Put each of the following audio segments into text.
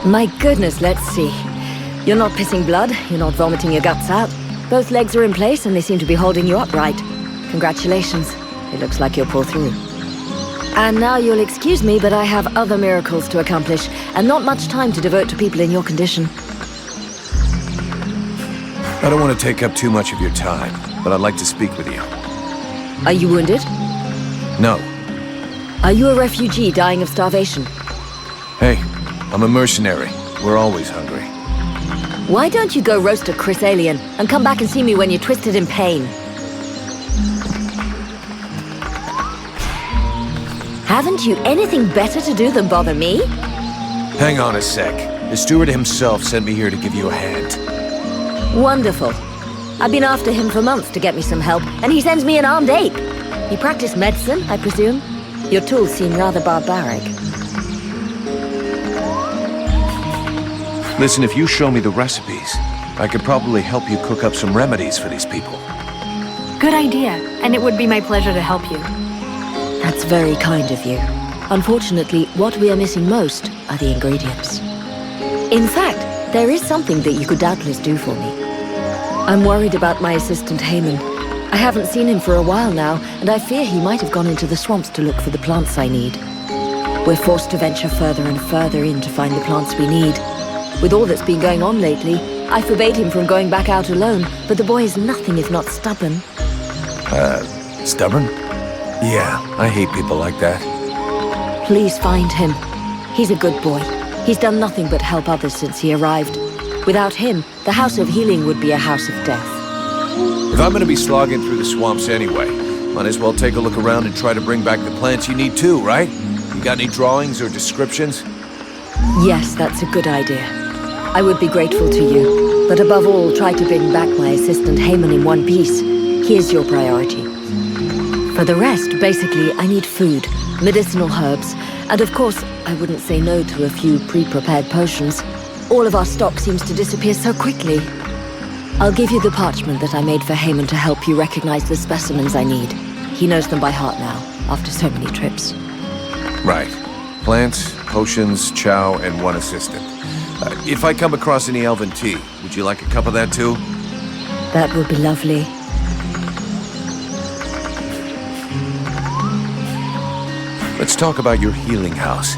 My goodness, let's see. You're not pissing blood, you're not vomiting your guts out. Both legs are in place and they seem to be holding you upright. Congratulations. It looks like you'll pull through. And now you'll excuse me, but I have other miracles to accomplish, and not much time to devote to people in your condition. I don't want to take up too much of your time, but I'd like to speak with you. Are you wounded? No. Are you a refugee dying of starvation? Hey, I'm a mercenary. We're always hungry. Why don't you go roast a Chris alien and come back and see me when you're twisted in pain? Haven't you anything better to do than bother me? Hang on a sec. The steward himself sent me here to give you a hand. Wonderful. I've been after him for months to get me some help, and he sends me an armed ape. You practice medicine, I presume? Your tools seem rather barbaric. Listen, if you show me the recipes, I could probably help you cook up some remedies for these people. Good idea, and it would be my pleasure to help you. That's very kind of you. Unfortunately, what we are missing most are the ingredients. In fact, there is something that you could doubtless do for me. I'm worried about my assistant Haman. I haven't seen him for a while now, and I fear he might have gone into the swamps to look for the plants I need. We're forced to venture further and further in to find the plants we need. With all that's been going on lately, I forbade him from going back out alone, but the boy is nothing if not stubborn. Stubborn? Yeah, I hate people like that. Please find him. He's a good boy. He's done nothing but help others since he arrived. Without him, the House of Healing would be a house of death. If I'm gonna be slogging through the swamps anyway, might as well take a look around and try to bring back the plants you need too, right? You got any drawings or descriptions? Yes, that's a good idea. I would be grateful to you, but above all, try to bring back my assistant Haman in one piece. He is your priority. For the rest, basically, I need food, medicinal herbs, and of course, I wouldn't say no to a few pre-prepared potions. All of our stock seems to disappear so quickly. I'll give you the parchment that I made for Haman to help you recognize the specimens I need. He knows them by heart now, after so many trips. Right. Plants, potions, chow, and one assistant. If I come across any elven tea, would you like a cup of that too? That would be lovely. Let's talk about your healing house.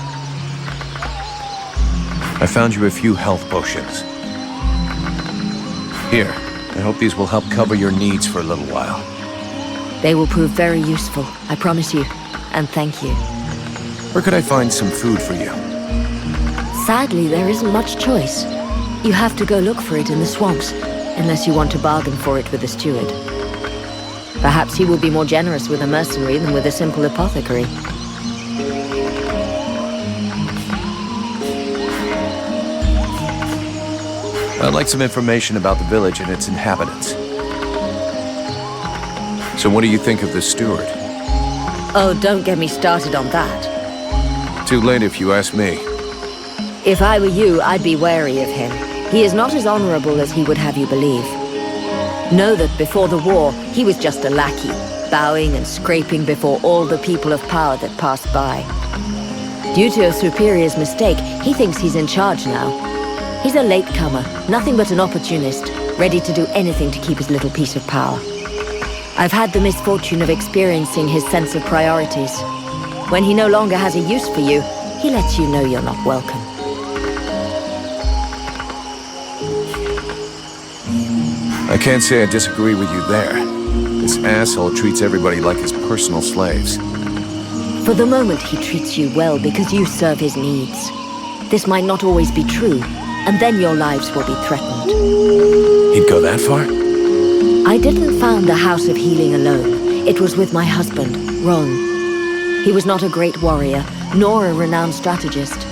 I found you a few health potions. Here, I hope these will help cover your needs for a little while. They will prove very useful, I promise you. And thank you. Where could I find some food for you? Sadly, there isn't much choice. You have to go look for it in the swamps, unless you want to bargain for it with the steward. Perhaps he will be more generous with a mercenary than with a simple apothecary. I'd like some information about the village and its inhabitants. So what do you think of the steward? Oh, don't get me started on that. Too late if you ask me. If I were you, I'd be wary of him. He is not as honorable as he would have you believe. Know that before the war, he was just a lackey, bowing and scraping before all the people of power that passed by. Due to a superior's mistake, he thinks he's in charge now. He's a latecomer, nothing but an opportunist, ready to do anything to keep his little piece of power. I've had the misfortune of experiencing his sense of priorities. When he no longer has a use for you, he lets you know you're not welcome. I can't say I disagree with you there. This asshole treats everybody like his personal slaves. For the moment, he treats you well because you serve his needs. This might not always be true, and then your lives will be threatened. He'd go that far? I didn't found the House of Healing alone. It was with my husband, Ron. He was not a great warrior, nor a renowned strategist.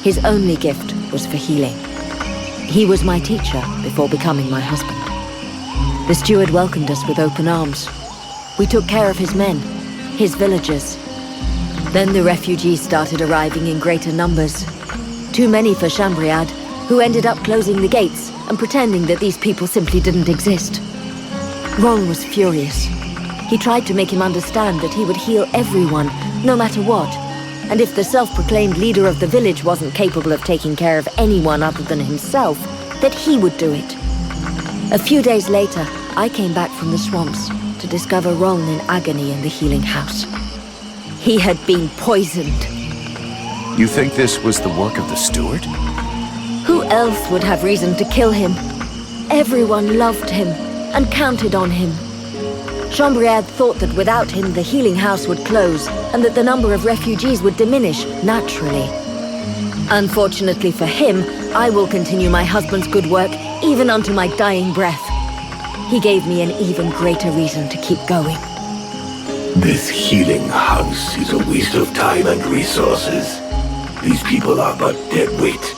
His only gift was for healing. He was my teacher before becoming my husband. The steward welcomed us with open arms. We took care of his men, his villagers. Then the refugees started arriving in greater numbers. Too many for Chambriad, who ended up closing the gates and pretending that these people simply didn't exist. Ron was furious. He tried to make him understand that he would heal everyone, no matter what. and if the self-proclaimed leader of the village wasn't capable of taking care of anyone other than himself, that he would do it. A few days later, I came back from the swamps to discover Ron in agony in the healing house. He had been poisoned. You think this was the work of the steward? Who else would have reason to kill him? Everyone loved him and counted on him. Chambriard thought that without him the healing house would close and that the number of refugees would diminish naturally. Unfortunately for him, I will continue my husband's good work even unto my dying breath. He gave me an even greater reason to keep going. This healing house is a waste of time and resources. These people are but dead weight.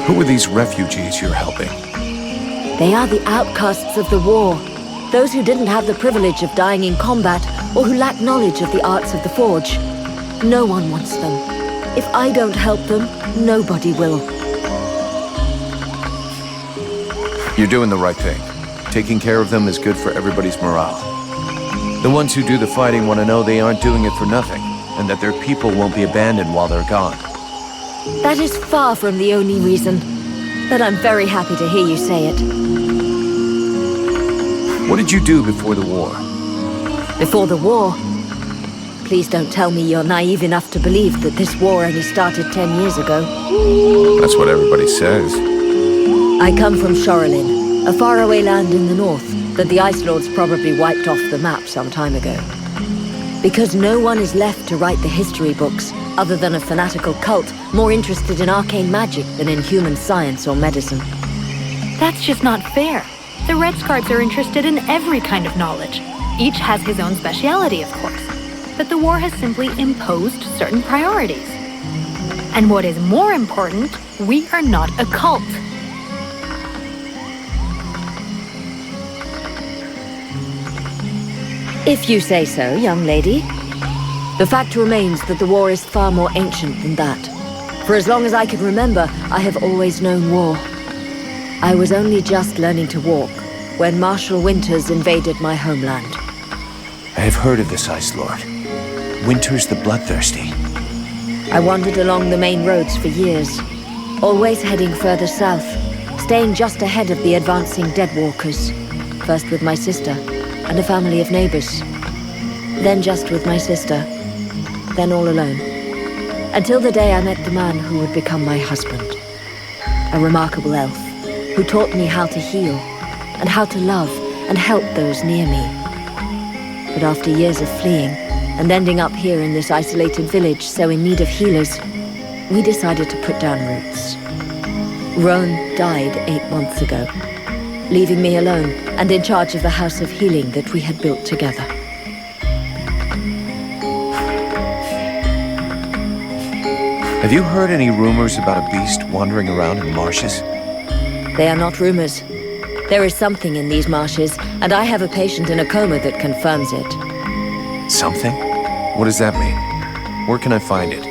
Who are these refugees you're helping? They are the outcasts of the war. Those who didn't have the privilege of dying in combat or who lack knowledge of the arts of the forge. No one wants them. If I don't help them, nobody will. You're doing the right thing. Taking care of them is good for everybody's morale. The ones who do the fighting want to know they aren't doing it for nothing, and that their people won't be abandoned while they're gone. That is far from the only reason. But I'm very happy to hear you say it. What did you do before the war? Before the war? Please don't tell me you're naive enough to believe that this war only started 10 years ago. That's what everybody says. I come from Shorelin, a faraway land in the north that the Ice Lords probably wiped off the map some time ago. Because no one is left to write the history books, other than a fanatical cult more interested in arcane magic than in human science or medicine. That's just not fair. The Red Scarves are interested in every kind of knowledge. Each has his own speciality, of course. But the war has simply imposed certain priorities. And what is more important, we are not a cult. If you say so, young lady. The fact remains that the war is far more ancient than that. For as long as I can remember, I have always known war. I was only just learning to walk when Marshal Winters invaded my homeland. I have heard of this Ice Lord. Winters the Bloodthirsty. I wandered along the main roads for years, always heading further south, staying just ahead of the advancing Deadwalkers. First with my sister and a family of neighbors. Then just with my sister. Then all alone. Until the day I met the man who would become my husband. A remarkable elf who taught me how to heal and how to love and help those near me. But after years of fleeing and ending up here in this isolated village so in need of healers, we decided to put down roots. Roan died 8 months ago, leaving me alone and in charge of the House of Healing that we had built together. Have you heard any rumors about a beast wandering around in the marshes? They are not rumors. There is something in these marshes, and I have a patient in a coma that confirms it. Something? What does that mean? Where can I find it?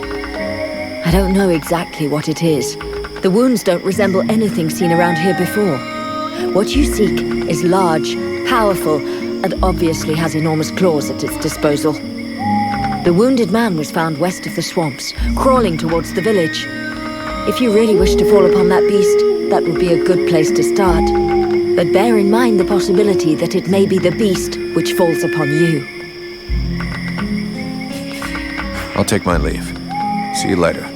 I don't know exactly what it is. The wounds don't resemble anything seen around here before. What you seek is large, powerful, and obviously has enormous claws at its disposal. The wounded man was found west of the swamps, crawling towards the village. If you really wish to fall upon that beast, that would be a good place to start. But bear in mind the possibility that it may be the beast which falls upon you. I'll take my leave. See you later.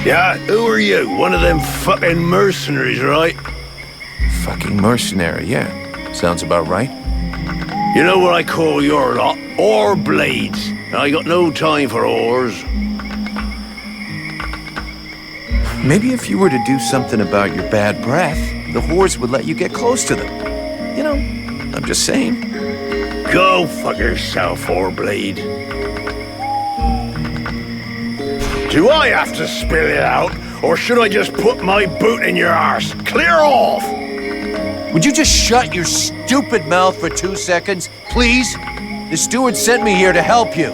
Yeah, who are you? One of them fucking mercenaries, right? Fucking mercenary, yeah. Sounds about right. You know what I call your lot? Ore blades. I got no time for ores. Maybe if you were to do something about your bad breath, the whores would let you get close to them. You know, I'm just saying. Go fuck yourself, ore blade. Do I have to spill it out, or should I just put my boot in your arse? Clear off! Would you just shut your stupid mouth for 2 seconds, please? The steward sent me here to help you.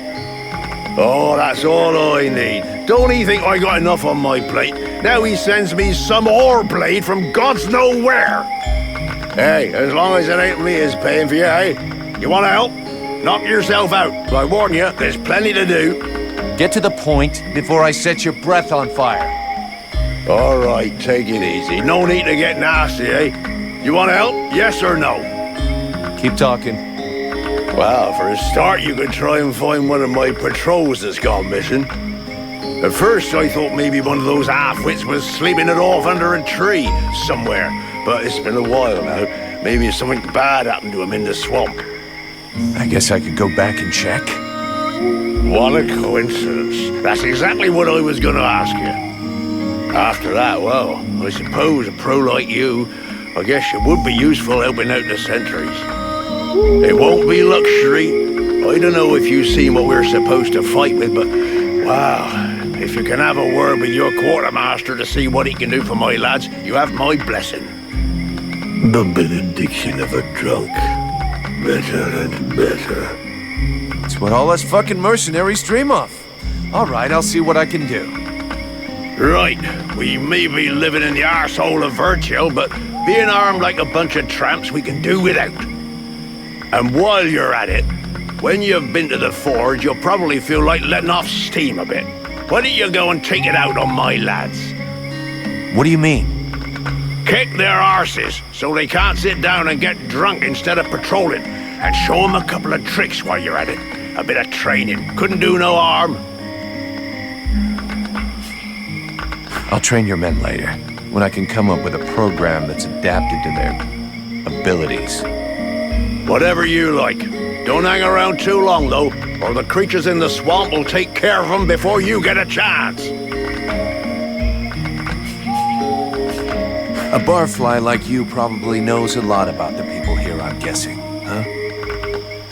Oh, that's all I need. Don't he think I got enough on my plate? Now he sends me some ore blade from God's nowhere. Hey, as long as it ain't me is paying for you, hey? You want to help? Knock yourself out. I warn you, there's plenty to do. Get to the point before I set your breath on fire. All right, take it easy. No need to get nasty, eh? You want to help? Yes or no? Keep talking. Well, for a start, you could try and find one of my patrols that's gone missing. At first, I thought maybe one of those half-wits was sleeping it off under a tree somewhere. But it's been a while now. Maybe something bad happened to him in the swamp. I guess I could go back and check. What a coincidence. That's exactly what I was going to ask you. After that, well, I suppose a pro like you, I guess it would be useful helping out the sentries. It won't be luxury. I don't know if you've seen what we're supposed to fight with, but wow, if you can have a word with your quartermaster to see what he can do for my lads, you have my blessing. The benediction of a drunk. Better and better. It's what all us fucking mercenaries dream of. All right, I'll see what I can do. Right, we may be living in the arsehole of Vертьел, but being armed like a bunch of tramps we can do without. And while you're at it, when you've been to the forge, you'll probably feel like letting off steam a bit. Why don't you go and take it out on my lads? What do you mean? Kick their arses so they can't sit down and get drunk instead of patrolling, and show them a couple of tricks while you're at it. A bit of training. Couldn't do no harm. I'll train your men later, when I can come up with a program that's adapted to their abilities. Whatever you like. Don't hang around too long, though, or the creatures in the swamp will take care of them before you get a chance. A barfly like you probably knows a lot about the people here, I'm guessing, huh?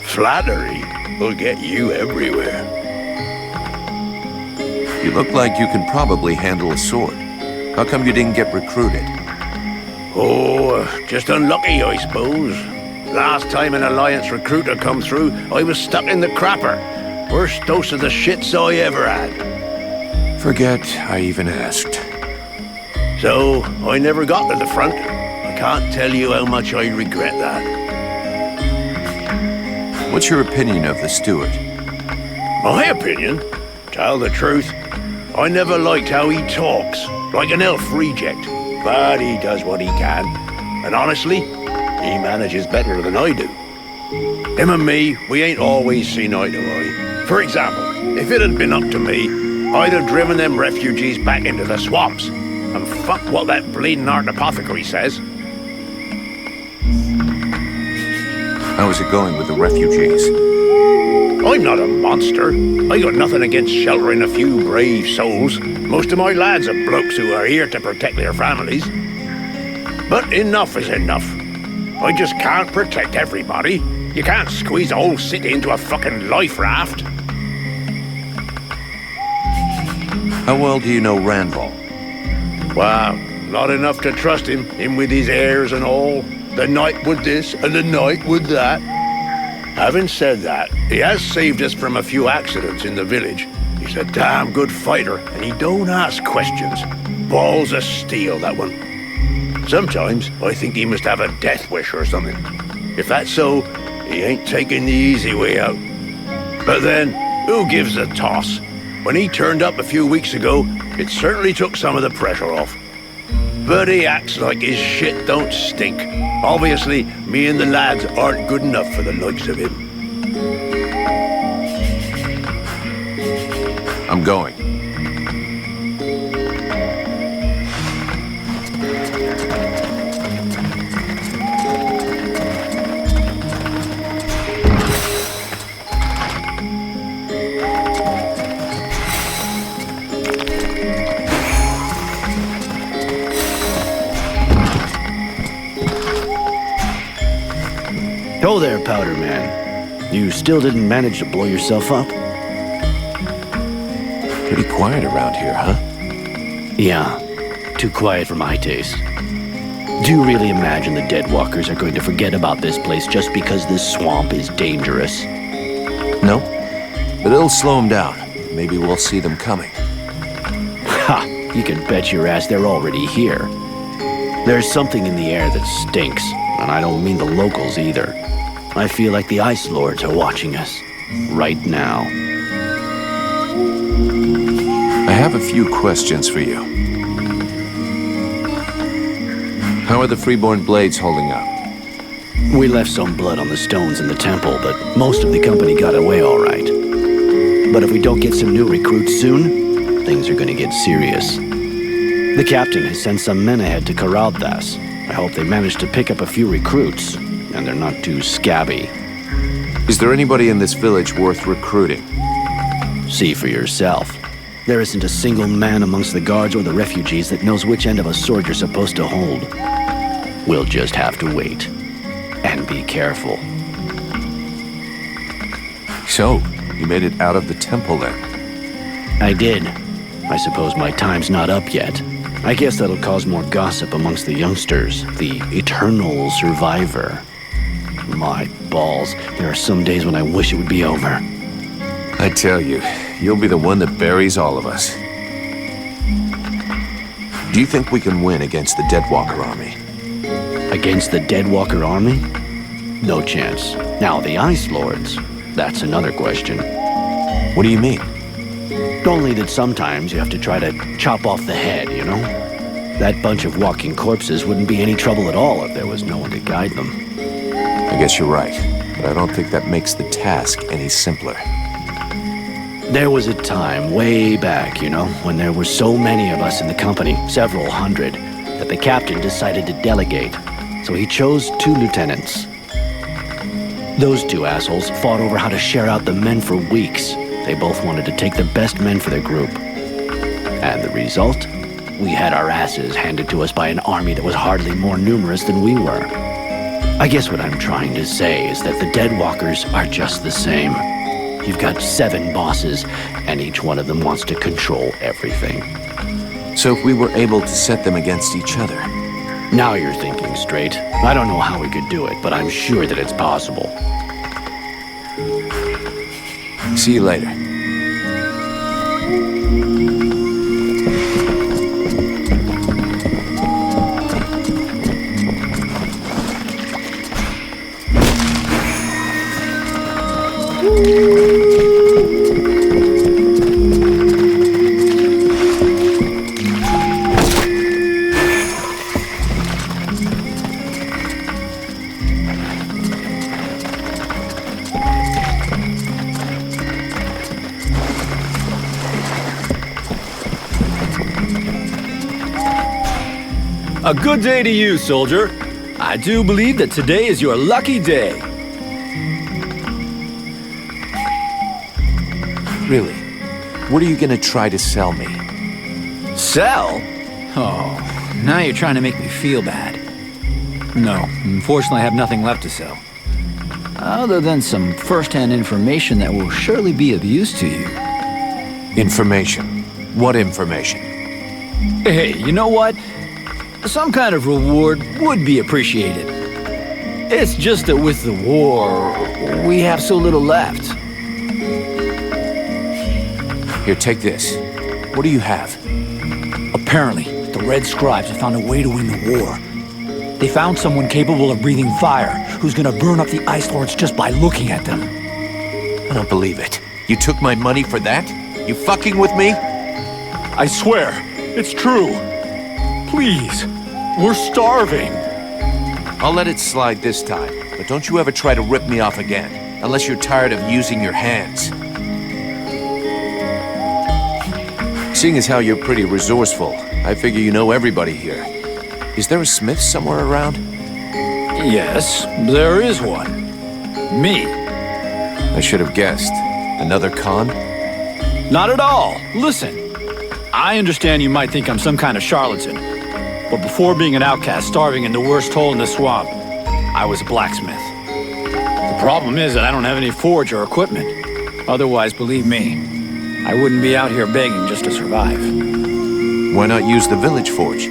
Flattery will get you everywhere. You look like you can probably handle a sword. How come you didn't get recruited? Oh, just unlucky, I suppose. Last time an Alliance recruiter come through, I was stuck in the crapper. Worst dose of the shits I ever had. Forget I even asked. So, I never got to the front. I can't tell you how much I regret that. What's your opinion of the steward? My opinion? Tell the truth, I never liked how he talks, like an elf reject. But he does what he can. And honestly, he manages better than I do. Him and me, we ain't always seen eye to eye. For example, if it had been up to me, I'd have driven them refugees back into the swamps. And fuck what that bleeding art apothecary says. How is it going with the refugees? I'm not a monster. I got nothing against sheltering a few brave souls. Most of my lads are blokes who are here to protect their families. But enough is enough. I just can't protect everybody. You can't squeeze a whole city into a fucking life raft. How well do you know Randall? Wow, not enough to trust him with his airs and all. The night with this and the night with that. Having said that, he has saved us from a few accidents in the village. He's a damn good fighter, and he don't ask questions. Balls of steel, that one. Sometimes I think he must have a death wish or something. If that's so, he ain't taking the easy way out. But then, who gives a toss? When he turned up a few weeks ago, it certainly took some of the pressure off. But he acts like his shit don't stink. Obviously, me and the lads aren't good enough for the likes of him. I'm going. Go there, Powder Man. You still didn't manage to blow yourself up? Pretty quiet around here, huh? Yeah, too quiet for my taste. Do you really imagine the Deadwalkers are going to forget about this place just because this swamp is dangerous? No, but it'll slow them down. Maybe we'll see them coming. Ha! You can bet your ass they're already here. There's something in the air that stinks, and I don't mean the locals either. I feel like the Ice Lords are watching us. Right now. I have a few questions for you. How are the Freeborn Blades holding up? We left some blood on the stones in the temple, but most of the company got away all right. But if we don't get some new recruits soon, things are gonna get serious. The captain has sent some men ahead to Karalthas. I hope they manage to pick up a few recruits, and they're not too scabby. Is there anybody in this village worth recruiting? See for yourself. There isn't a single man amongst the guards or the refugees that knows which end of a sword you're supposed to hold. We'll just have to wait. And be careful. So, you made it out of the temple then? I did. I suppose my time's not up yet. I guess that'll cause more gossip amongst the youngsters. The eternal survivor. My balls. There are some days when I wish it would be over. I tell you, you'll be the one that buries all of us. Do you think we can win against the Deadwalker army? Against the Deadwalker army? No chance. Now, the Ice Lords, that's another question. What do you mean? Only that sometimes you have to try to chop off the head, you know? That bunch of walking corpses wouldn't be any trouble at all if there was no one to guide them. I guess you're right, but I don't think that makes the task any simpler. There was a time way back, you know, when there were so many of us in the company, several hundred, that the captain decided to delegate. So he chose 2 lieutenants. Those 2 assholes fought over how to share out the men for weeks. They both wanted to take the best men for their group. And the result? We had our asses handed to us by an army that was hardly more numerous than we were. I guess what I'm trying to say is that the Deadwalkers are just the same. You've got 7 bosses, and each one of them wants to control everything. So if we were able to set them against each other? Now you're thinking straight. I don't know how we could do it, but I'm sure that it's possible. See you later. A good day to you, soldier. I do believe that today is your lucky day. Really? What are you gonna try to sell me? Sell? Oh, now you're trying to make me feel bad. No, unfortunately I have nothing left to sell. Other than some first-hand information that will surely be of use to you. Information? What information? Hey, you know what? Some kind of reward would be appreciated. It's just that with the war, we have so little left. Here, take this. What do you have? Apparently, the Red Scribes have found a way to win the war. They found someone capable of breathing fire, who's gonna burn up the Ice Lords just by looking at them. I don't believe it. You took my money for that? You fucking with me? I swear, it's true. Please, we're starving. I'll let it slide this time, but don't you ever try to rip me off again, unless you're tired of using your hands. Seeing as how you're pretty resourceful, I figure you know everybody here. Is there a smith somewhere around? Yes, there is one. Me. I should have guessed. Another con? Not at all. Listen, I understand you might think I'm some kind of charlatan, but before being an outcast starving in the worst hole in the swamp, I was a blacksmith. The problem is that I don't have any forge or equipment. Otherwise, believe me, I wouldn't be out here begging just to survive. Why not use the village forge?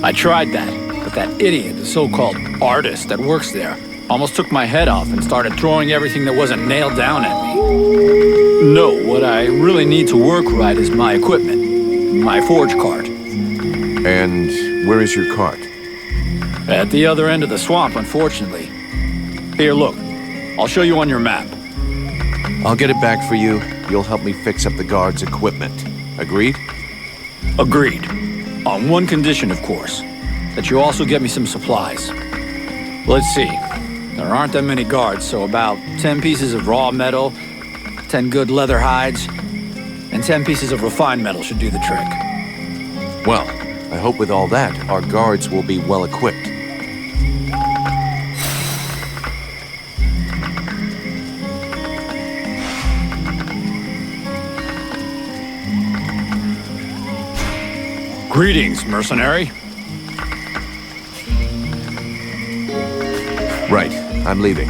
I tried that, but that idiot, the so-called artist that works there, almost took my head off and started throwing everything that wasn't nailed down at me. No, what I really need to work right is my equipment. My forge cart. And where is your cart? At the other end of the swamp, unfortunately. Here, look. I'll show you on your map. I'll get it back for you. You'll help me fix up the guard's equipment. Agreed? Agreed. On one condition, of course. That you also get me some supplies. Let's see. There aren't that many guards, so about 10 pieces of raw metal, 10 good leather hides, and 10 pieces of refined metal should do the trick. Well, I hope with all that, our guards will be well equipped. Greetings, mercenary. Right, I'm leaving.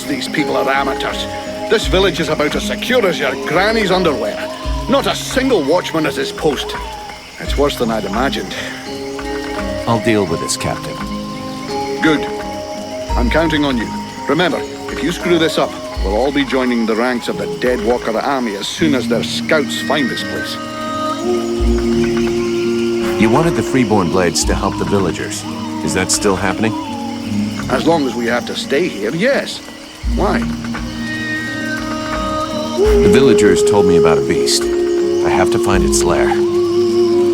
These people are amateurs. This village is about as secure as your granny's underwear. Not a single watchman at his post. It's worse than I'd imagined. I'll deal with this, Captain. Good. I'm counting on you. Remember, if you screw this up, we'll all be joining the ranks of the Dead Walker army as soon as their scouts find this place. You wanted the Freeborn Blades to help the villagers. Is that still happening? As long as we have to stay here, yes. Why? The villagers told me about a beast. I have to find its lair.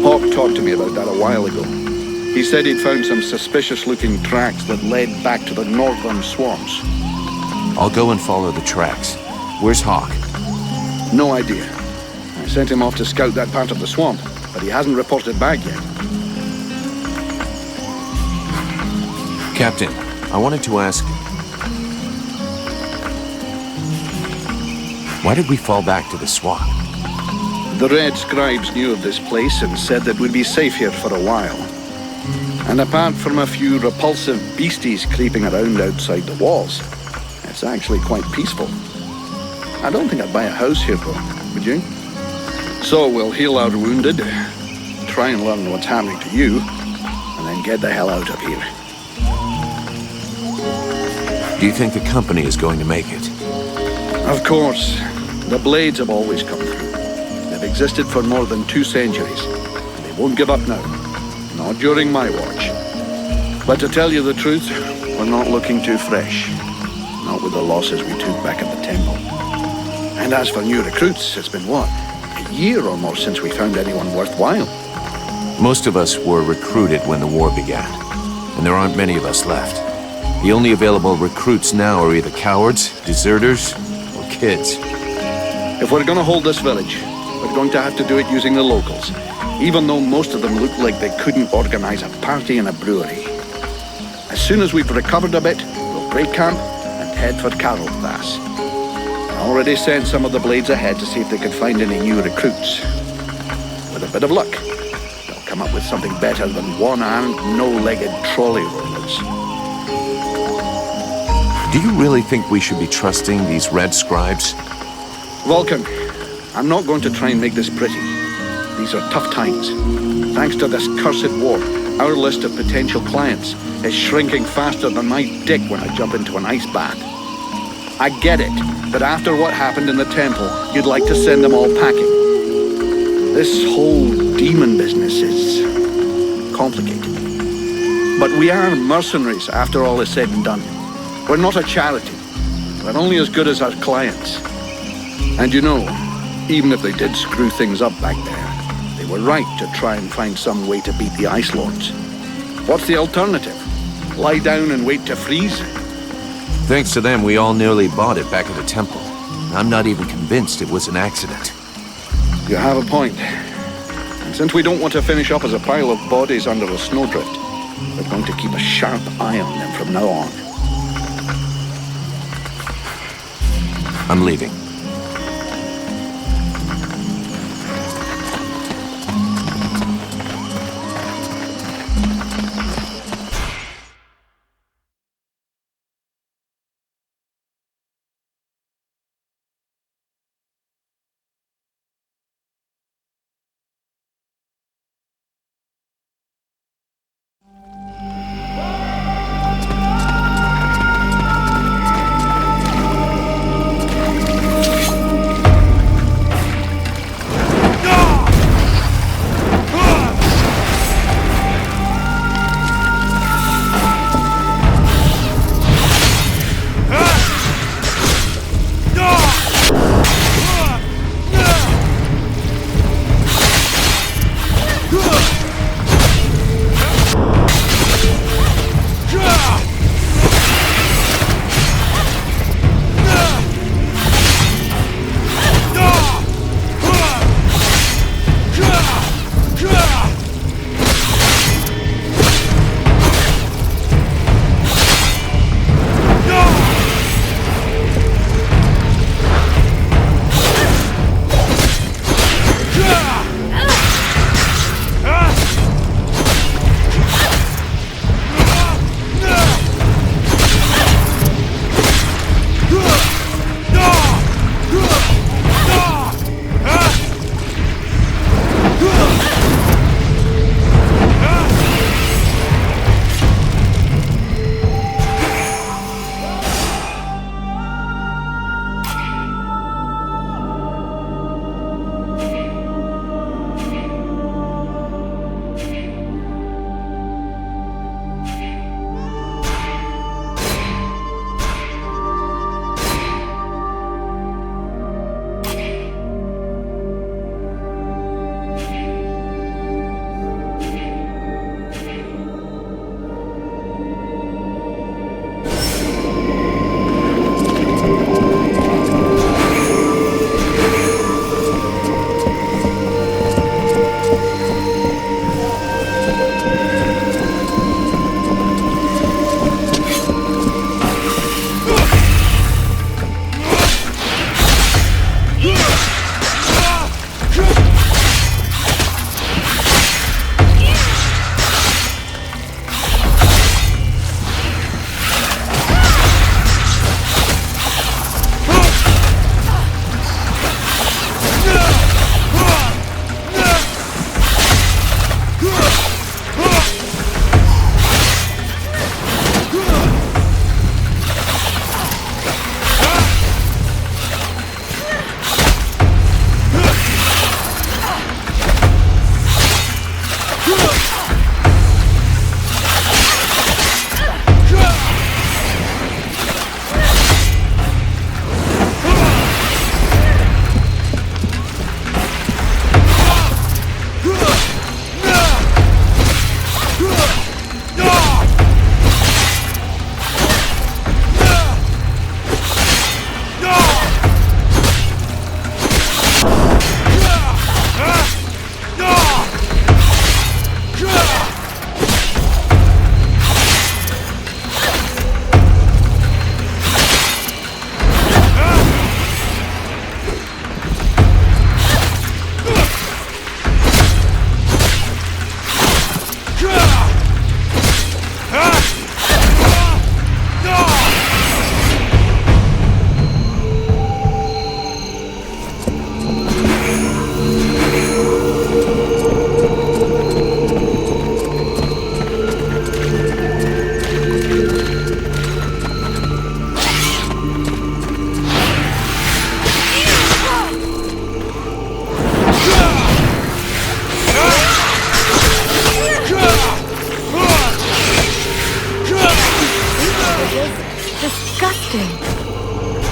Hawk talked to me about that a while ago. He said he'd found some suspicious-looking tracks that led back to the northern swamps. I'll go and follow the tracks. Where's Hawk? No idea. I sent him off to scout that part of the swamp, but he hasn't reported back yet. Captain, I wanted to ask... Why did we fall back to the swamp? The Red Scribes knew of this place and said that we'd be safe here for a while. And apart from a few repulsive beasties creeping around outside the walls, it's actually quite peaceful. I don't think I'd buy a house here, though, would you? So we'll heal our wounded, try and learn what's happening to you, and then get the hell out of here. Do you think the company is going to make it? Of course. The Blades have always come through. They've existed for more than 2 centuries, and they won't give up now. Not during my watch. But to tell you the truth, we're not looking too fresh. Not with the losses we took back at the temple. And as for new recruits, it's been what? A year or more since we found anyone worthwhile. Most of us were recruited when the war began, and there aren't many of us left. The only available recruits now are either cowards, deserters, or kids. If we're gonna hold this village, we're going to have to do it using the locals, even though most of them look like they couldn't organize a party in a brewery. As soon as we've recovered a bit, we'll break camp and head for Carolthas. I already sent some of the Blades ahead to see if they could find any new recruits. With a bit of luck, they'll come up with something better than one-armed, no-legged trolley rollers. Do you really think we should be trusting these Red Scribes? Vulcan, I'm not going to try and make this pretty. These are tough times. Thanks to this cursed war, our list of potential clients is shrinking faster than my dick when I jump into an ice bath. I get it, that after what happened in the temple, you'd like to send them all packing. This whole demon business is complicated. But we are mercenaries after all is said and done. We're not a charity. We're only as good as our clients. And you know, Even if they did screw things up back there, they were right to try and find some way to beat the Ice Lords. What's the alternative? Lie down and wait to freeze? Thanks to them, we all nearly bought it back at the temple. I'm not even convinced it was an accident. You have a point. And since we don't want to finish up as a pile of bodies under a snowdrift, we're going to keep a sharp eye on them from now on. I'm leaving.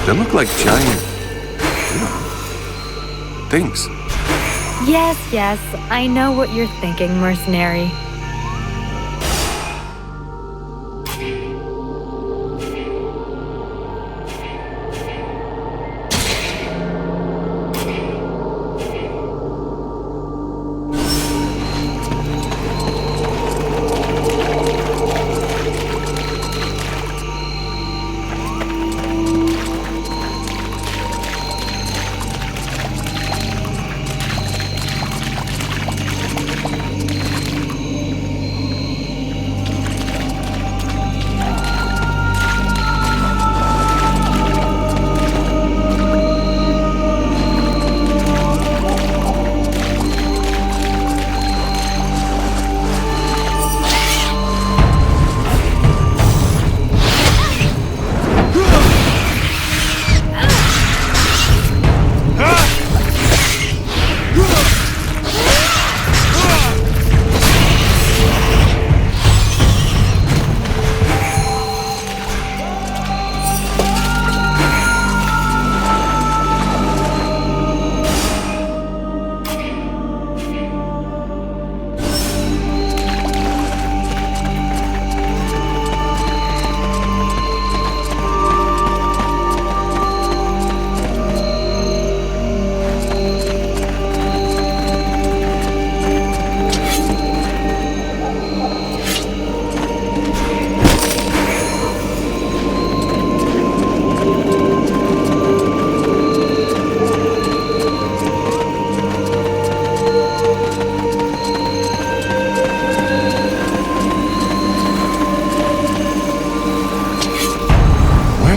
They look like giant... things. Yes, yes, I know what you're thinking, mercenary.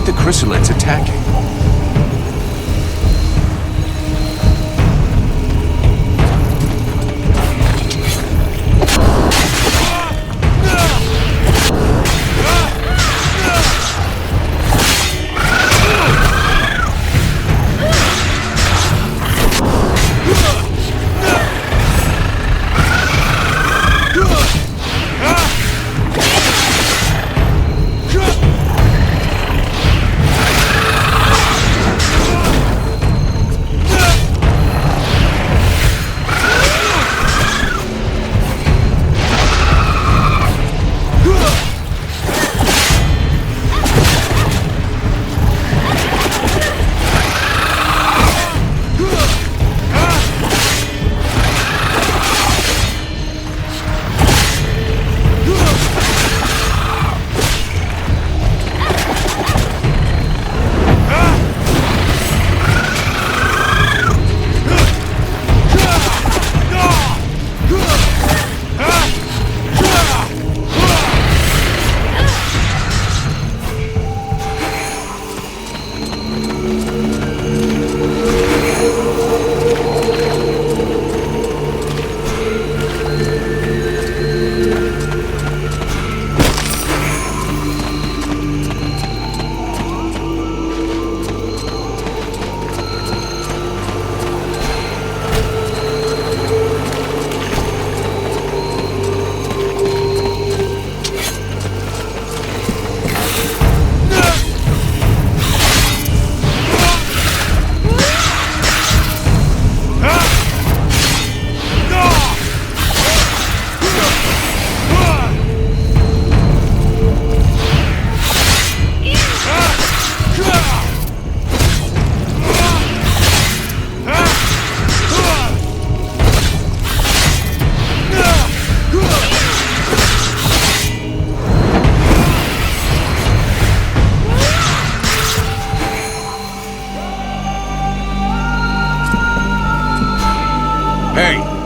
Chrysalids attacking.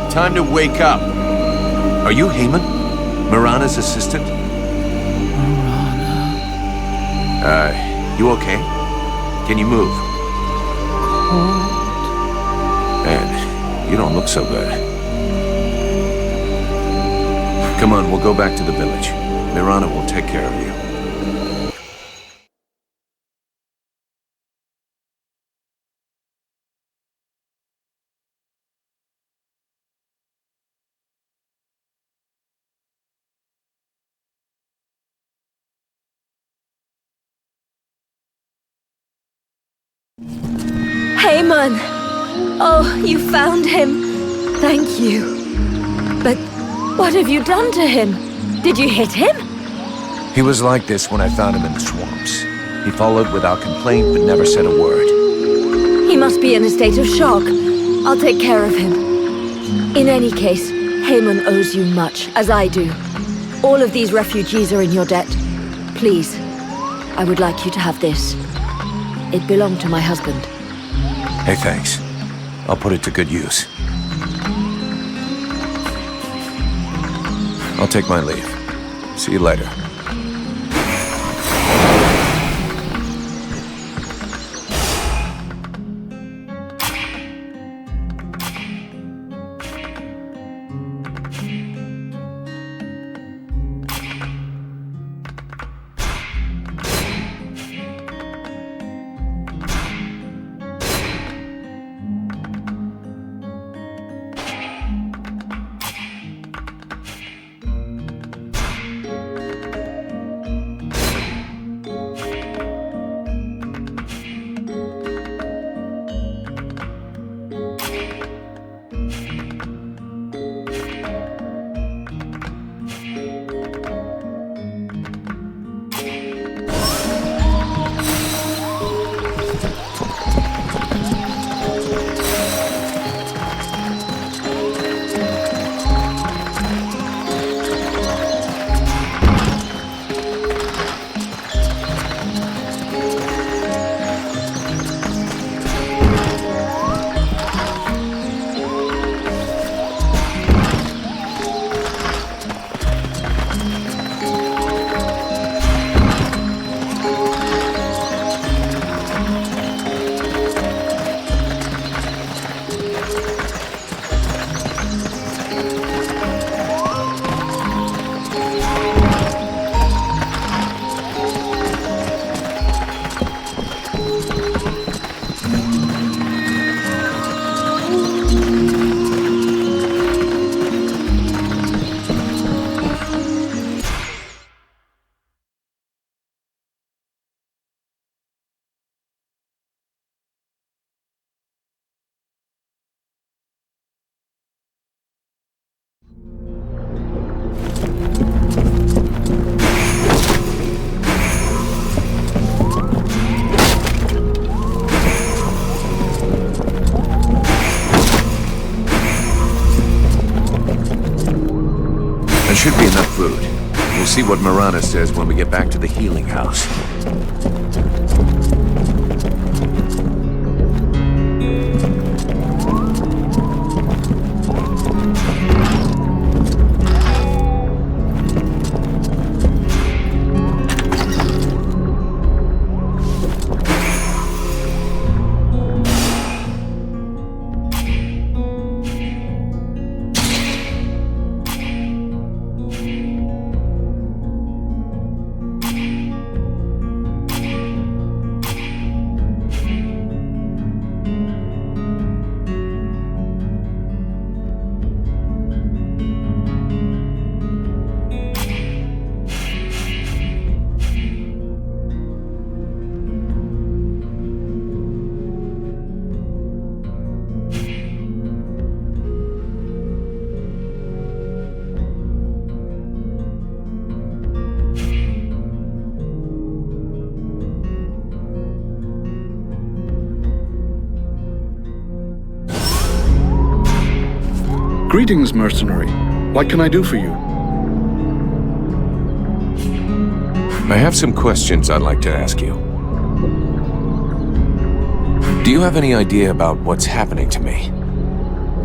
Time to wake up. Are you Heyman? Mirana's assistant? You okay? Can you move? Man, you don't look so good. Come on, we'll go back to the village. Mirana will take care of you. Heyman! Oh, you found him. Thank you. But what have you done to him? Did you hit him? He was like this when I found him in the swamps. He followed without complaint, but never said a word. He must be in a state of shock. I'll take care of him. In any case, Haemon owes you much, as I do. All of these refugees are in your debt. Please, I would like you to have this. It belonged to my husband. Hey, thanks. I'll put it to good use. I'll take my leave. See you later. There should be enough food. We'll see what Marana says when we get back to the healing house. Greetings, mercenary. What can I do for you? I have some questions I'd like to ask you. Do you have any idea about what's happening to me?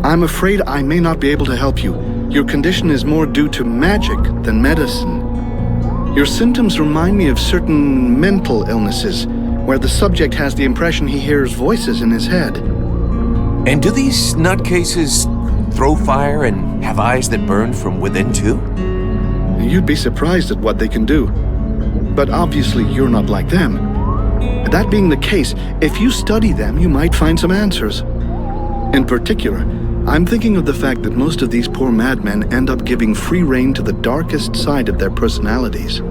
I'm afraid I may not be able to help you. Your condition is more due to magic than medicine. Your symptoms remind me of certain mental illnesses, where the subject has the impression he hears voices in his head. And do these nutcases throw fire and have eyes that burn from within too? You'd be surprised at what they can do. But obviously you're not like them. That being the case, if you study them, you might find some answers. In particular, I'm thinking of the fact that most of these poor madmen end up giving free rein to the darkest side of their personalities.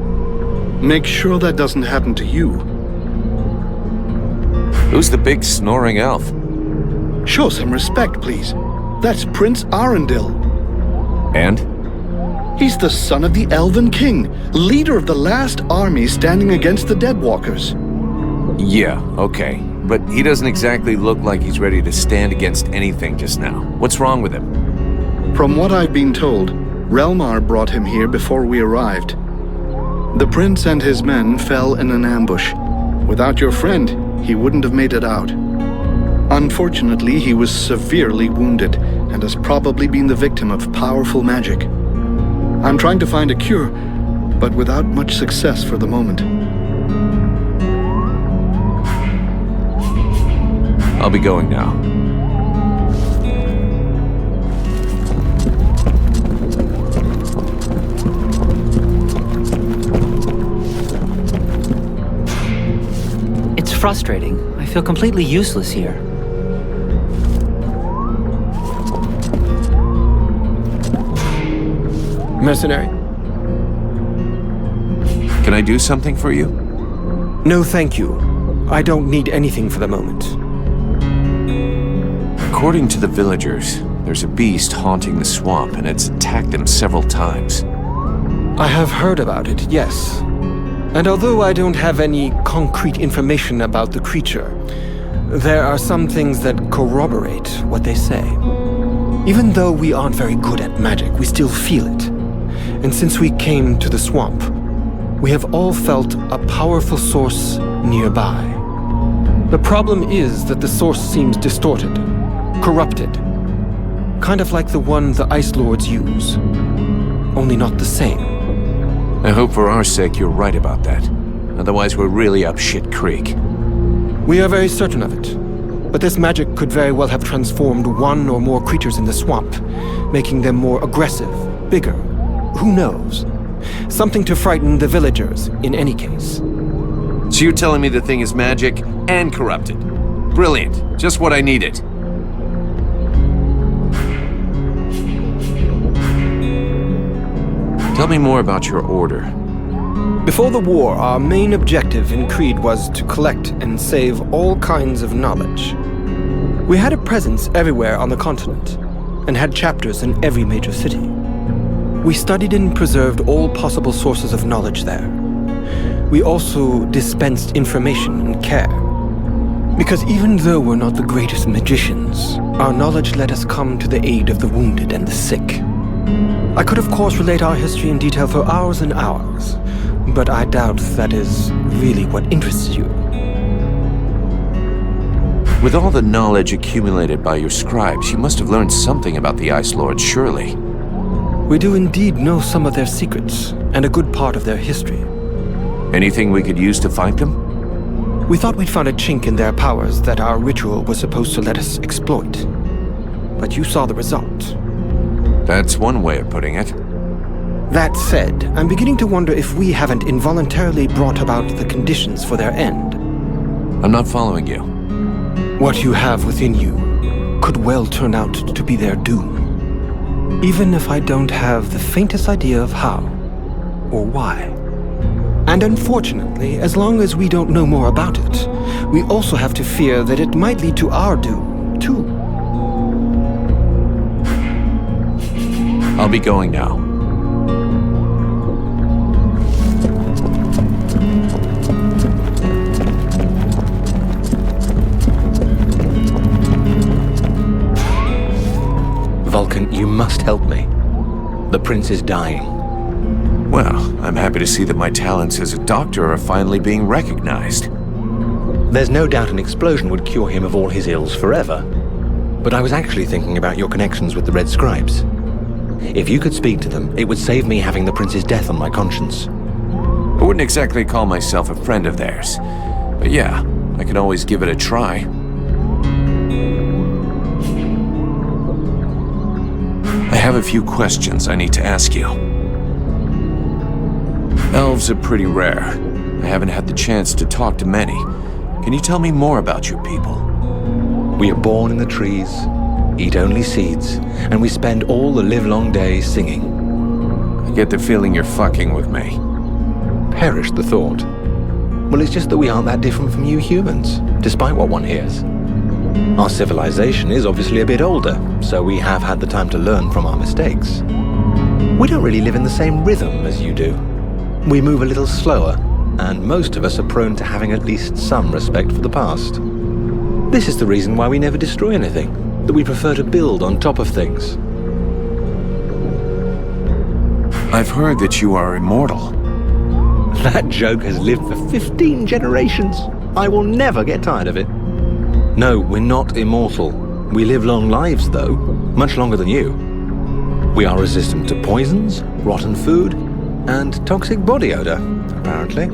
Make sure that doesn't happen to you. Who's the big snoring elf? Show some respect, please. That's Prince Arundel. And? He's the son of the Elven King, leader of the last army standing against the Deadwalkers. Yeah, okay. But he doesn't exactly look like he's ready to stand against anything just now. What's wrong with him? From what I've been told, Relmar brought him here before we arrived. The prince and his men fell in an ambush. Without your friend, he wouldn't have made it out. Unfortunately, he was severely wounded and has probably been the victim of powerful magic. I'm trying to find a cure, but without much success for the moment. I'll be going now. It's frustrating. I feel completely useless here. Mercenary? Can I do something for you? No, thank you. I don't need anything for the moment. According to the villagers, there's a beast haunting the swamp and it's attacked them several times. I have heard about it, yes. And although I don't have any concrete information about the creature, there are some things that corroborate what they say. Even though we aren't very good at magic, we still feel it. And since we came to the swamp, we have all felt a powerful source nearby. The problem is that the source seems distorted, corrupted. Kind of like the one the Ice Lords use. Only not the same. I hope for our sake you're right about that. Otherwise we're really up shit creek. We are very certain of it. But this magic could very well have transformed one or more creatures in the swamp, making them more aggressive, bigger. Who knows? Something to frighten the villagers, in any case. So you're telling me the thing is magic and corrupted? Brilliant. Just what I needed. Tell me more about your order. Before the war, our main objective in Creed was to collect and save all kinds of knowledge. We had a presence everywhere on the continent, and had chapters in every major city. We studied and preserved all possible sources of knowledge there. We also dispensed information and care. Because even though we're not the greatest magicians, our knowledge let us come to the aid of the wounded and the sick. I could of course relate our history in detail for hours and hours, but I doubt that is really what interests you. With all the knowledge accumulated by your scribes, you must have learned something about the Ice Lords, surely. We do indeed know some of their secrets, and a good part of their history. Anything we could use to fight them? We thought we'd found a chink in their powers that our ritual was supposed to let us exploit. But you saw the result. That's one way of putting it. That said, I'm beginning to wonder if we haven't involuntarily brought about the conditions for their end. I'm not following you. What you have within you could well turn out to be their doom. Even if I don't have the faintest idea of how or why. And unfortunately, as long as we don't know more about it, we also have to fear that it might lead to our doom, too. I'll be going now. Vulcan, you must help me. The prince is dying. Well, I'm happy to see that my talents as a doctor are finally being recognized. There's no doubt an explosion would cure him of all his ills forever. But I was actually thinking about your connections with the Red Scribes. If you could speak to them, it would save me having the prince's death on my conscience. I wouldn't exactly call myself a friend of theirs. But yeah, I can always give it a try. I have a few questions I need to ask you. Elves are pretty rare. I haven't had the chance to talk to many. Can you tell me more about your people? We are born in the trees, eat only seeds, and we spend all the livelong day singing. I get the feeling you're fucking with me. Perish the thought. Well, it's just that we aren't that different from you humans, despite what one hears. Our civilization is obviously a bit older, so we have had the time to learn from our mistakes. We don't really live in the same rhythm as you do. We move a little slower, and most of us are prone to having at least some respect for the past. This is the reason why we never destroy anything, that we prefer to build on top of things. I've heard that you are immortal. That joke has lived for 15 generations. I will never get tired of it. No, we're not immortal. We live long lives, though, much longer than you. We are resistant to poisons, rotten food, and toxic body odor, apparently.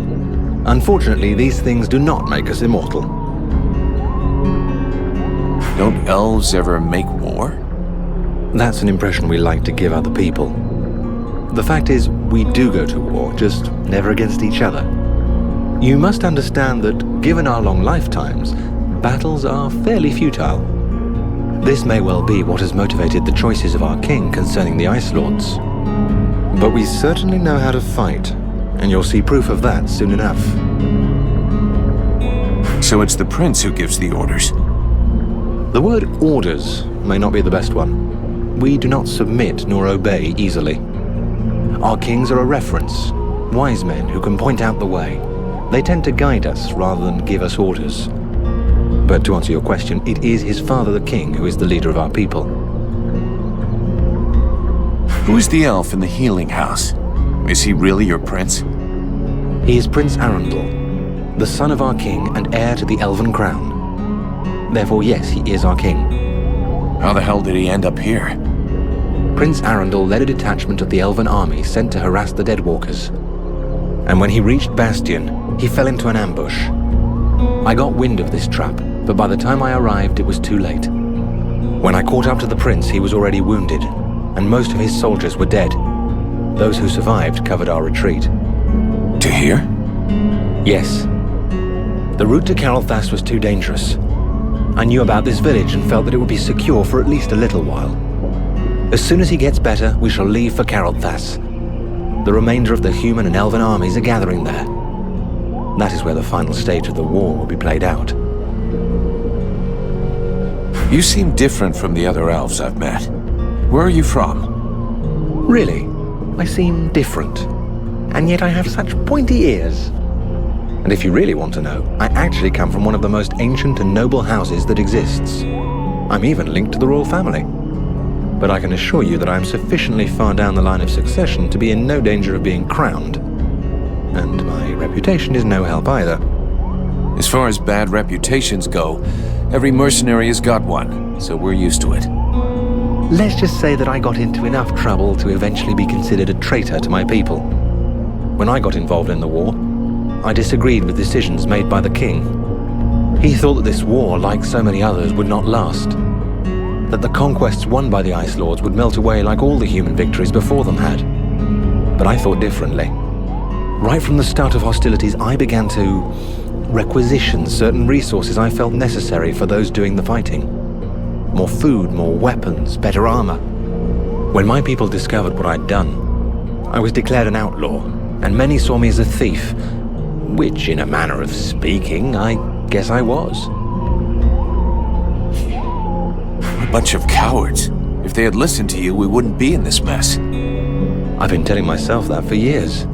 Unfortunately, these things do not make us immortal. Don't elves ever make war? That's an impression we like to give other people. The fact is, we do go to war, just never against each other. You must understand that, given our long lifetimes, battles are fairly futile. This may well be what has motivated the choices of our king concerning the Ice Lords. But we certainly know how to fight, and you'll see proof of that soon enough. So it's the prince who gives the orders? The word orders may not be the best one. We do not submit nor obey easily. Our kings are a reference, wise men who can point out the way. They tend to guide us rather than give us orders. But to answer your question, it is his father the king who is the leader of our people. Who is the elf in the healing house? Is he really your prince? He is Prince Arundel, the son of our king and heir to the elven crown. Therefore, yes, he is our king. How the hell did he end up here? Prince Arundel led a detachment of the elven army sent to harass the Deadwalkers. And when he reached Bastion, he fell into an ambush. I got wind of this trap, but by the time I arrived, it was too late. When I caught up to the prince, he was already wounded, and most of his soldiers were dead. Those who survived covered our retreat. To here? Yes. The route to Carolthas was too dangerous. I knew about this village and felt that it would be secure for at least a little while. As soon as he gets better, we shall leave for Carolthas. The remainder of the human and elven armies are gathering there. That is where the final stage of the war will be played out. You seem different from the other elves I've met. Where are you from? Really? I seem different. And yet I have such pointy ears. And if you really want to know, I actually come from one of the most ancient and noble houses that exists. I'm even linked to the royal family. But I can assure you that I am sufficiently far down the line of succession to be in no danger of being crowned. And my reputation is no help either. As far as bad reputations go, every mercenary has got one, so we're used to it. Let's just say that I got into enough trouble to eventually be considered a traitor to my people. When I got involved in the war, I disagreed with decisions made by the king. He thought that this war, like so many others, would not last. That the conquests won by the Ice Lords would melt away like all the human victories before them had. But I thought differently. Right from the start of hostilities, I began to requisition certain resources I felt necessary for those doing the fighting. More food, more weapons, better armor. When my people discovered what I'd done, I was declared an outlaw, and many saw me as a thief, which, in a manner of speaking, I guess I was. A bunch of cowards. If they had listened to you, we wouldn't be in this mess. I've been telling myself that for years.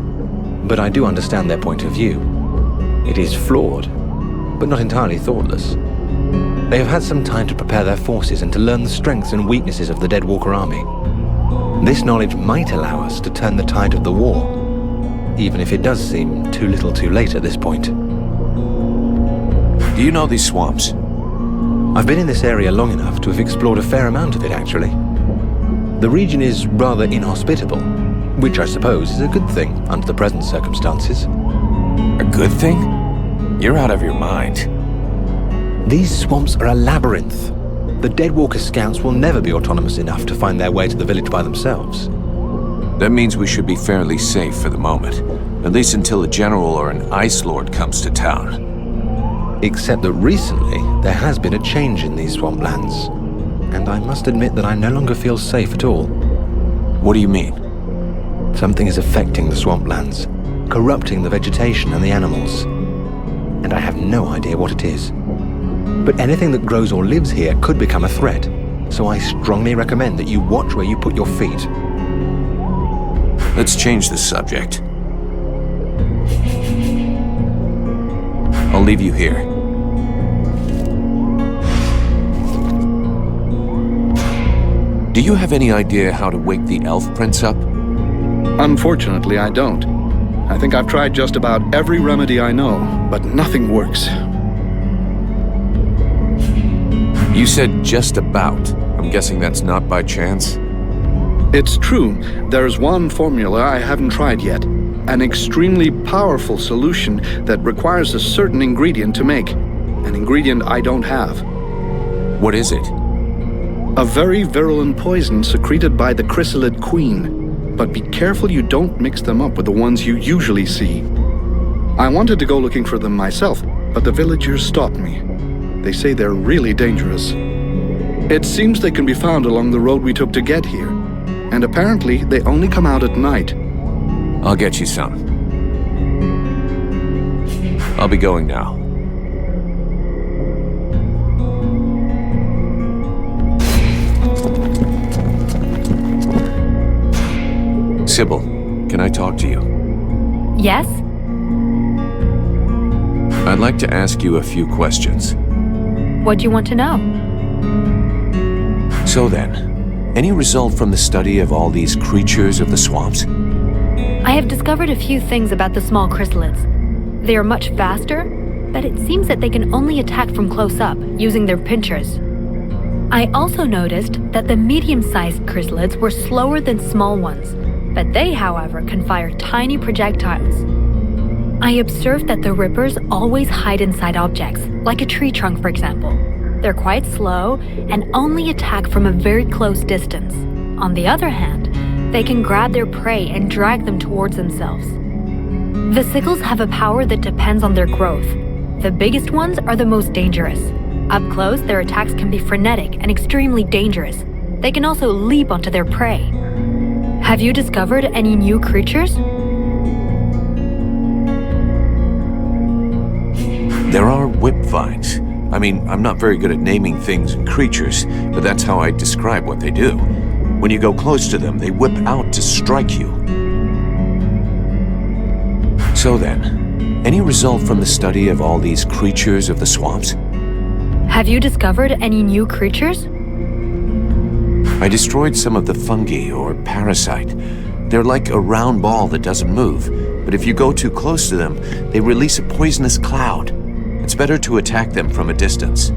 But I do understand their point of view. It is flawed, but not entirely thoughtless. They have had some time to prepare their forces and to learn the strengths and weaknesses of the Deadwalker army. This knowledge might allow us to turn the tide of the war, even if it does seem too little too late at this point. Do you know these swamps? I've been in this area long enough to have explored a fair amount of it, actually. The region is rather inhospitable, which I suppose is a good thing under the present circumstances. A good thing? You're out of your mind. These swamps are a labyrinth. The Deadwalker scouts will never be autonomous enough to find their way to the village by themselves. That means we should be fairly safe for the moment. At least until a general or an Ice Lord comes to town. Except that recently, there has been a change in these swamplands. And I must admit that I no longer feel safe at all. What do you mean? Something is affecting the swamplands, corrupting the vegetation and the animals. And I have no idea what it is. But anything that grows or lives here could become a threat. So I strongly recommend that you watch where you put your feet. Let's change the subject. I'll leave you here. Do you have any idea how to wake the elf prince up? Unfortunately, I don't. I think I've tried just about every remedy I know, but nothing works. You said just about. I'm guessing that's not by chance? It's true. There's one formula I haven't tried yet. An extremely powerful solution that requires a certain ingredient to make. An ingredient I don't have. What is it? A very virulent poison secreted by the chrysalid queen. But be careful you don't mix them up with the ones you usually see. I wanted to go looking for them myself, but the villagers stopped me. They say they're really dangerous. It seems they can be found along the road we took to get here. And apparently, they only come out at night. I'll get you some. I'll be going now. Sybil, can I talk to you? Yes? I'd like to ask you a few questions. What do you want to know? So then, any result from the study of all these creatures of the swamps? I have discovered a few things about the small chrysalids. They are much faster, but it seems that they can only attack from close up, using their pinchers. I also noticed that the medium-sized chrysalids were slower than small ones, but they, however, can fire tiny projectiles. I observed that the rippers always hide inside objects, like a tree trunk, for example. They're quite slow and only attack from a very close distance. On the other hand, they can grab their prey and drag them towards themselves. The sickles have a power that depends on their growth. The biggest ones are the most dangerous. Up close, their attacks can be frenetic and extremely dangerous. They can also leap onto their prey. Have you discovered any new creatures? There are whip vines. I mean, I'm not very good at naming things and creatures, but that's how I describe what they do. When you go close to them, they whip out to strike you. So then, any result from the study of all these creatures of the swamps? Have you discovered any new creatures? I destroyed some of the fungi, or parasite. They're like a round ball that doesn't move, but if you go too close to them, they release a poisonous cloud. It's better to attack them from a distance.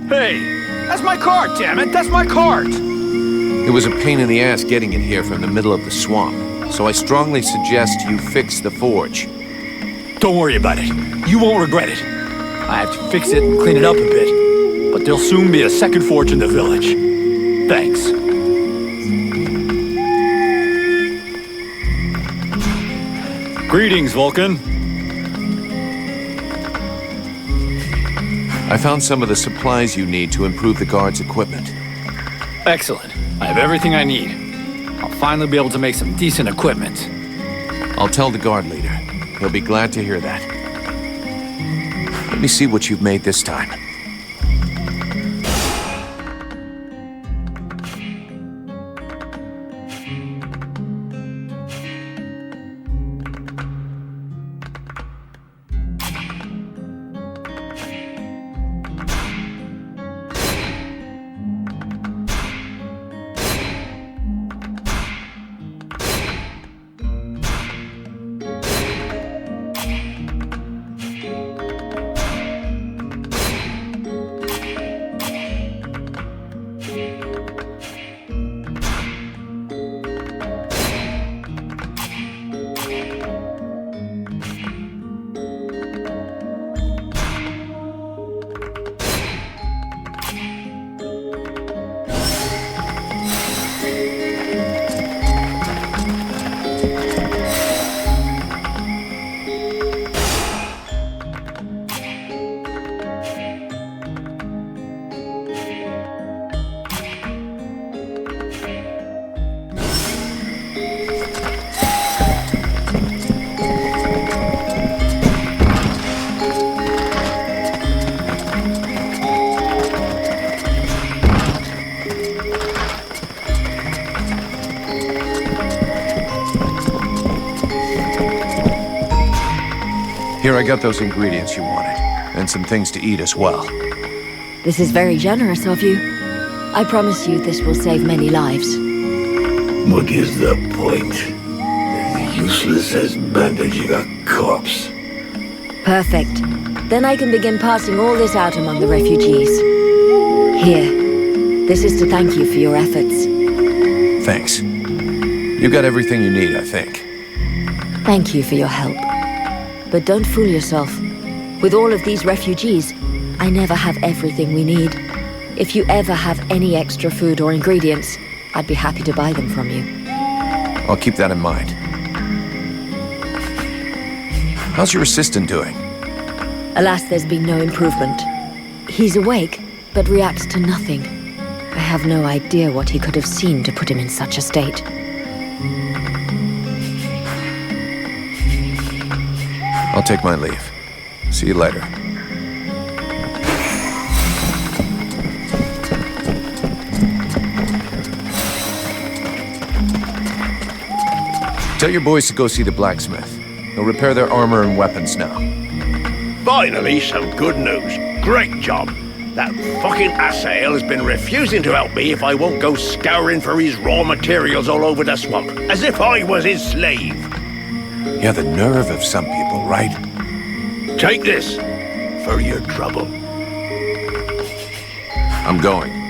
Hey, that's my cart, damn it! That's my cart! It was a pain in the ass getting it here from the middle of the swamp, so I strongly suggest you fix the forge. Don't worry about it. You won't regret it. I have to fix it and clean it up a bit, but there'll soon be a second forge in the village. Thanks. Greetings, Vulcan. I found some of the supplies you need to improve the guard's equipment. Excellent. I have everything I need. I'll finally be able to make some decent equipment. I'll tell the guard leader. He'll be glad to hear that. Let me see what you've made this time. Here, I got those ingredients you wanted, and some things to eat as well. This is very generous of you. I promise you this will save many lives. What is the point? As useless as bandaging a corpse. Perfect. Then I can begin passing all this out among the refugees. Here. This is to thank you for your efforts. Thanks. You got everything you need, I think. Thank you for your help. But don't fool yourself. With all of these refugees, I never have everything we need. If you ever have any extra food or ingredients, I'd be happy to buy them from you. I'll keep that in mind. How's your assistant doing? Alas, there's been no improvement. He's awake, but reacts to nothing. I have no idea what he could have seen to put him in such a state. I'll take my leave. See you later. Tell your boys to go see the blacksmith. He'll repair their armor and weapons now. Finally, some good news. Great job. That fucking asshole has been refusing to help me if I won't go scouring for his raw materials all over the swamp, as if I was his slave. Yeah, the nerve of some people, right? Take this for your trouble. I'm going.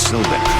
Sylvan.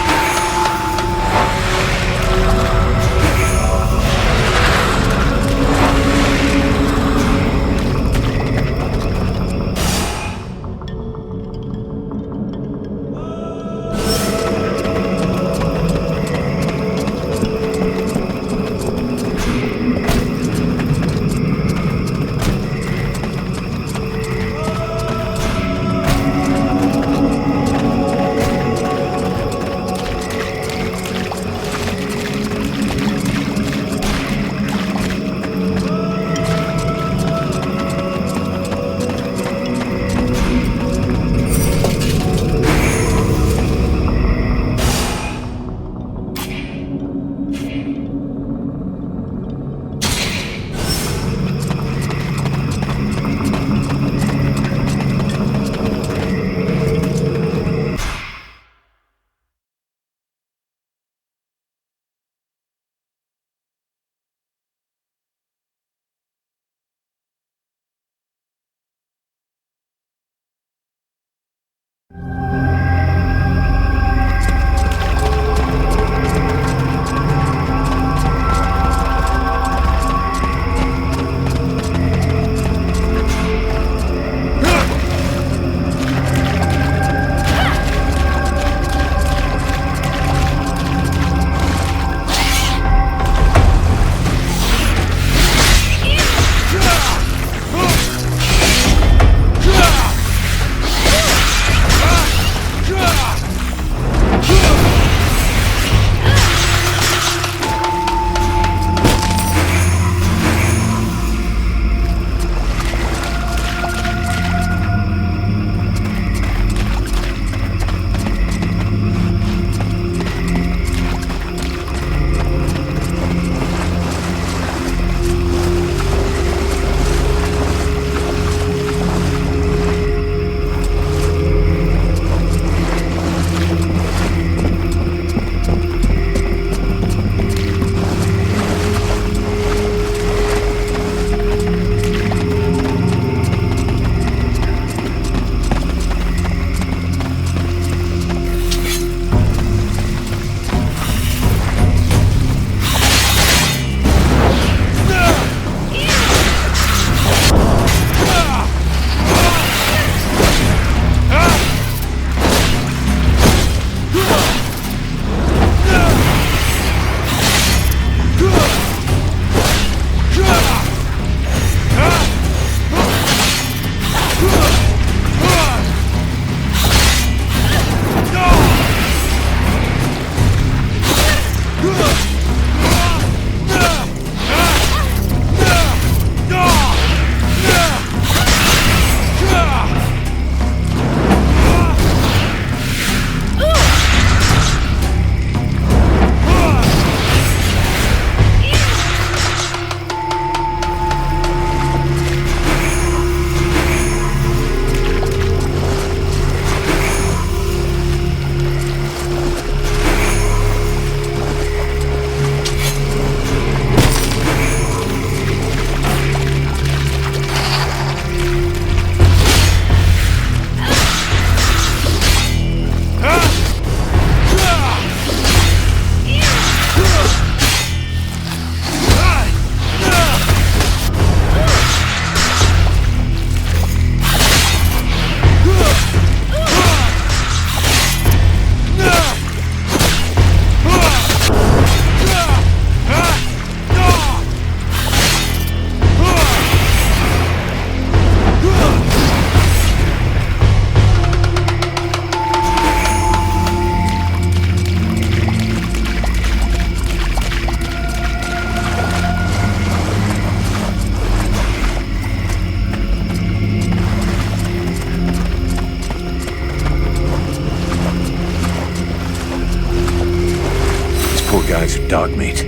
guys are dog meat,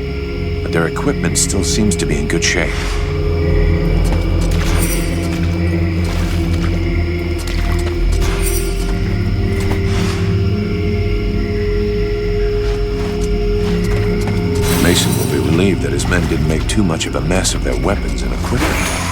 but their equipment still seems to be in good shape. Mason will be relieved that his men didn't make too much of a mess of their weapons and equipment.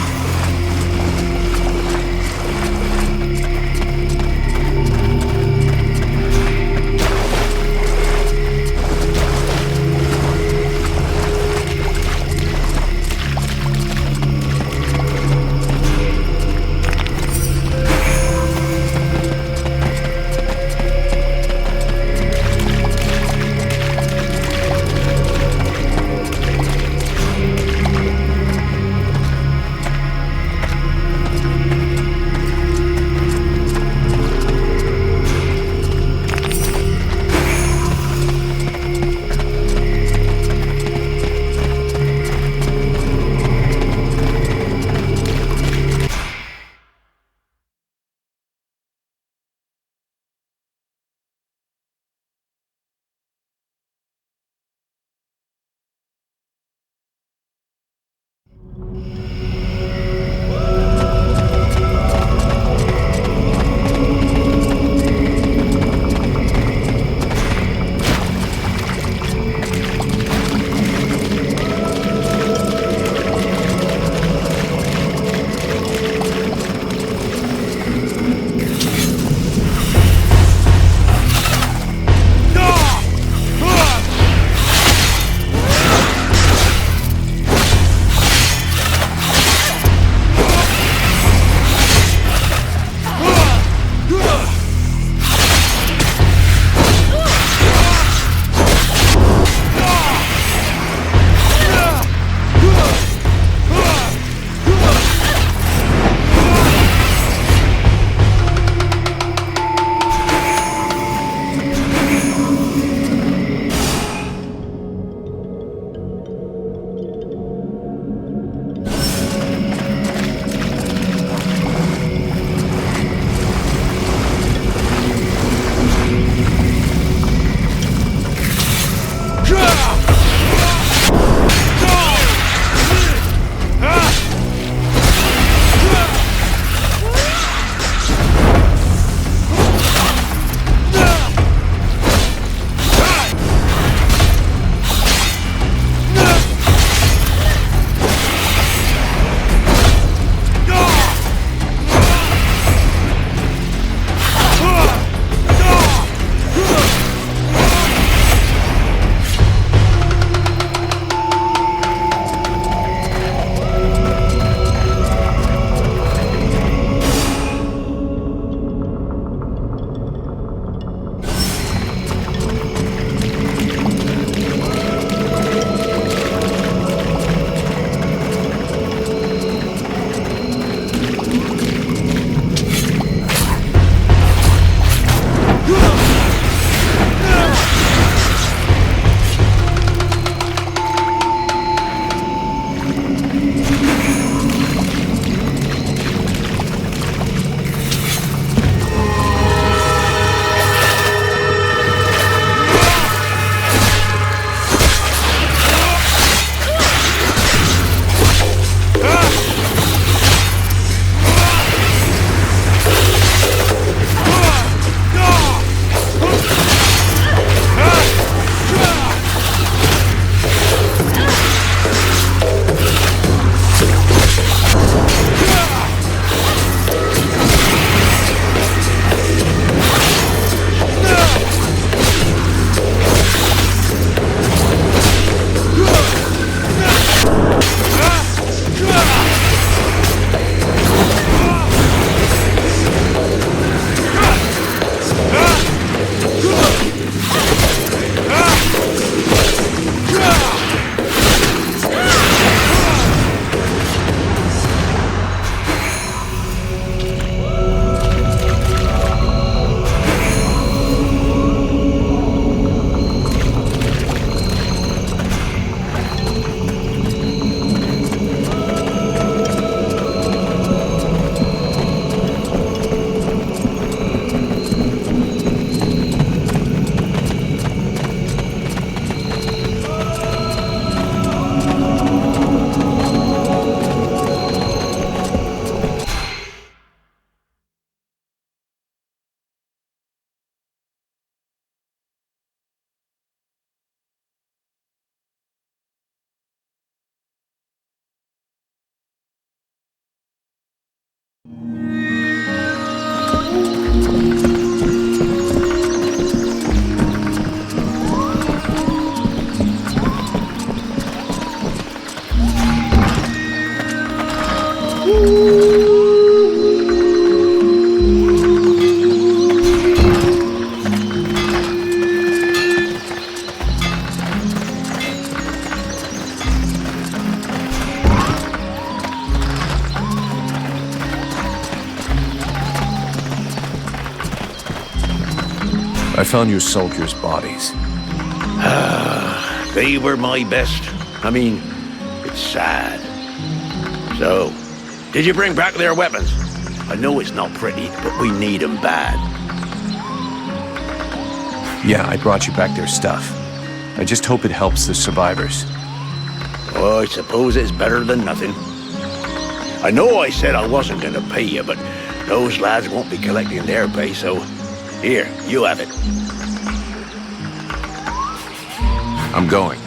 I found your soldiers' bodies. They were my best. I mean, it's sad. So, did you bring back their weapons? I know it's not pretty, but we need them bad. Yeah, I brought you back their stuff. I just hope it helps the survivors. Oh, I suppose it's better than nothing. I know I said I wasn't gonna pay you, but those lads won't be collecting their pay, so here, you have it. I'm going.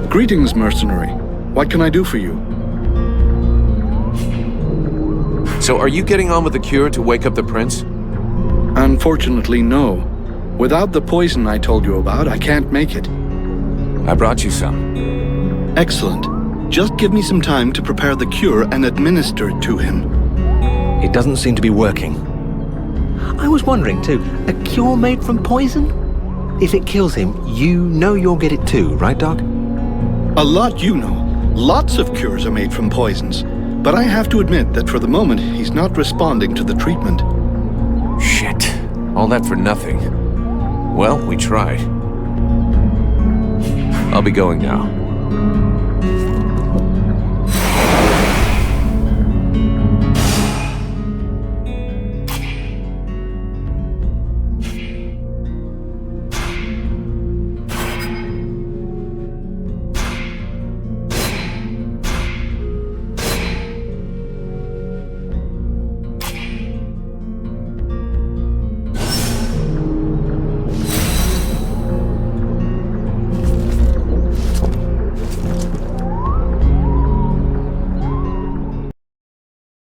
Greetings, mercenary. What can I do for you? So are you getting on with the cure to wake up the prince? Unfortunately, no. Without the poison I told you about, I can't make it. I brought you some. Excellent. Just give me some time to prepare the cure and administer it to him. It doesn't seem to be working. I was wondering too, a cure made from poison? If it kills him, you know you'll get it too, right, Doc? A lot you know. Lots of cures are made from poisons. But I have to admit that for the moment, he's not responding to the treatment. Shit. All that for nothing. Well, we tried. I'll be going now.